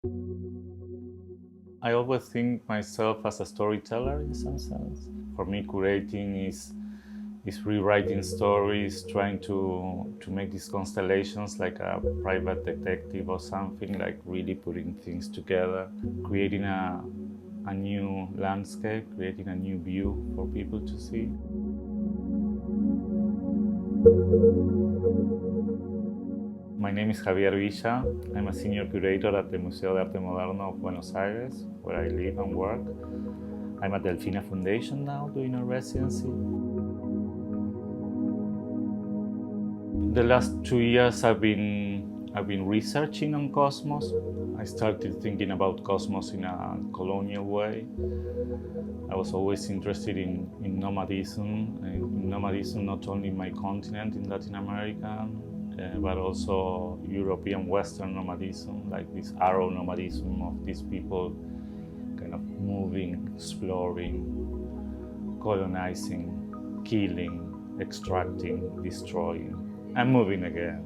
I always think myself as a storyteller in some sense. For me, curating is rewriting stories, trying to make these constellations like a private detective or something, like really putting things together, creating a new landscape, creating a new view for people to see. My name is Javier Villa. I'm a senior curator at the Museo de Arte Moderno of Buenos Aires, where I live and work. I'm at Delfina Foundation now, doing a residency. The last 2 years I've been researching on cosmos. I started thinking about cosmos in a colonial way. I was always interested in nomadism, not only in my continent, in Latin America, but also European Western nomadism, like this arrow nomadism of these people kind of moving, exploring, colonizing, killing, extracting, destroying, and moving again.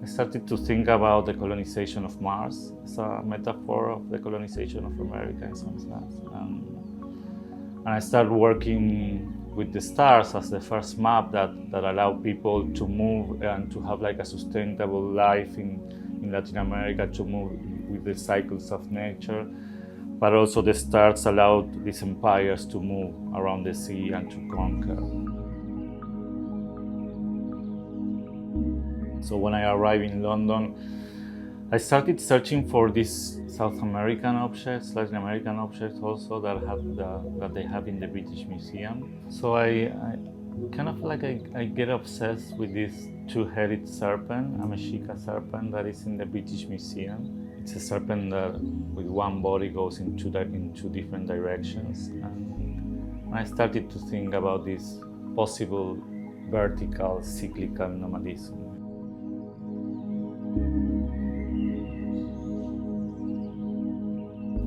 I started to think about the colonization of Mars as a metaphor of the colonization of America in some sense. And I started working with the stars as the first map that allowed people to move and to have like a sustainable life in Latin America, to move with the cycles of nature. But also the stars allowed these empires to move around the sea and to conquer. So when I arrived in London, I started searching for these South American objects, Latin American objects also that they have in the British Museum. So I kind of like I get obsessed with this two-headed serpent, a Mexica serpent that is in the British Museum. It's a serpent that with one body goes in two different directions. And I started to think about this possible vertical, cyclical nomadism.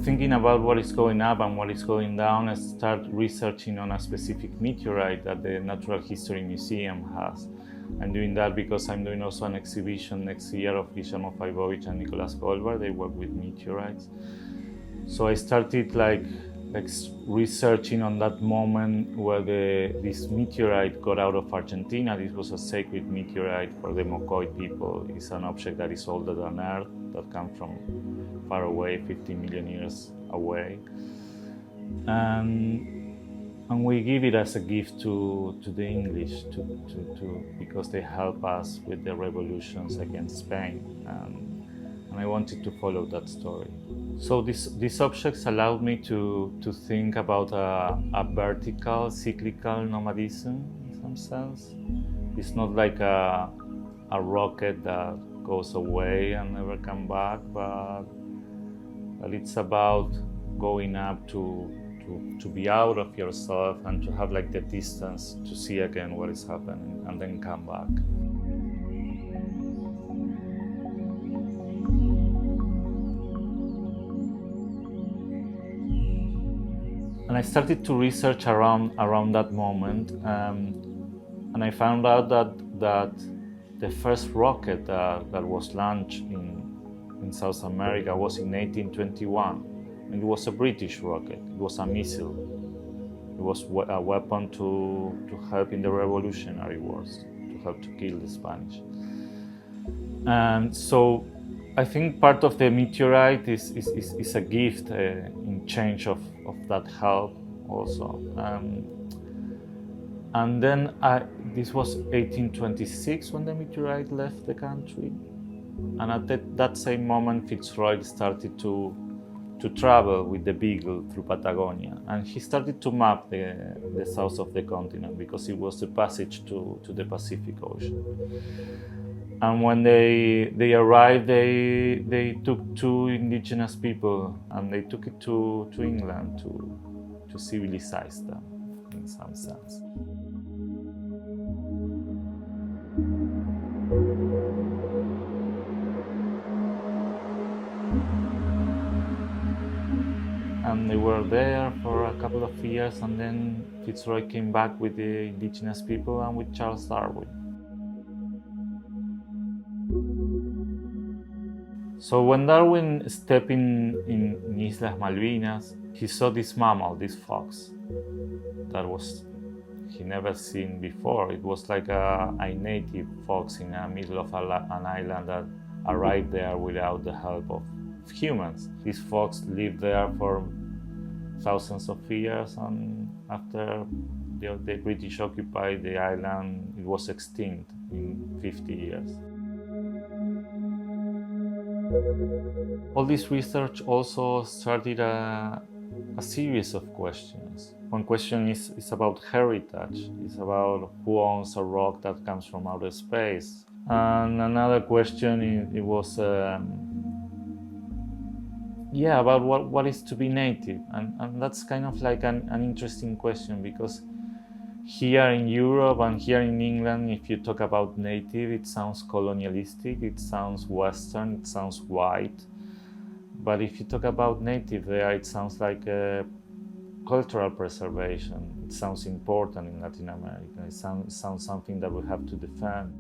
Thinking about what is going up and what is going down, I started researching on a specific meteorite that the Natural History Museum has. I'm doing that because I'm doing also an exhibition next year of Guillermo Faibovich and Nicolas Goldberg. They work with meteorites. So I started like researching on that moment where this meteorite got out of Argentina. This was a sacred meteorite for the Mocoy people. It's an object that is older than Earth, that comes from far away, 50 million years away. And we give it as a gift to the English because they help us with the revolutions against Spain. And I wanted to follow that story. So these objects allowed me to think about a vertical, cyclical nomadism in some sense. It's not like a rocket that goes away and never come back, but it's about going up to be out of yourself and to have like the distance to see again what is happening and then come back. And I started to research around that moment, and I found out that the first rocket that was launched in South America was in 1821. It was a British rocket. It was a missile. It was a weapon to help in the Revolutionary Wars, to help to kill the Spanish. And so I think part of the meteorite is a gift in change of that help also. And then this was 1826 when the meteorite left the country. And at that same moment, Fitzroy started to travel with the Beagle through Patagonia. And he started to map the south of the continent because it was the passage to the Pacific Ocean. And when they arrived, they took two indigenous people and they took it to England to civilize them in some sense. And they were there for a couple of years, and then Fitzroy came back with the indigenous people and with Charles Darwin. So when Darwin stepped in Islas Malvinas, he saw this mammal, this fox, that was he never seen before. It was like a native fox in the middle of an island that arrived there without the help of humans. This fox lived there for thousands of years, and after the British occupied the island, it was extinct in 50 years. All this research also started a series of questions. One question is about heritage. It's about who owns a rock that comes from outer space. And another question it was about what is to be native. And that's kind of like an interesting question, because here in Europe and here in England, if you talk about native, it sounds colonialistic, it sounds Western, it sounds white. But if you talk about native there, it sounds like cultural preservation. It sounds important in Latin America. It sounds something that we have to defend.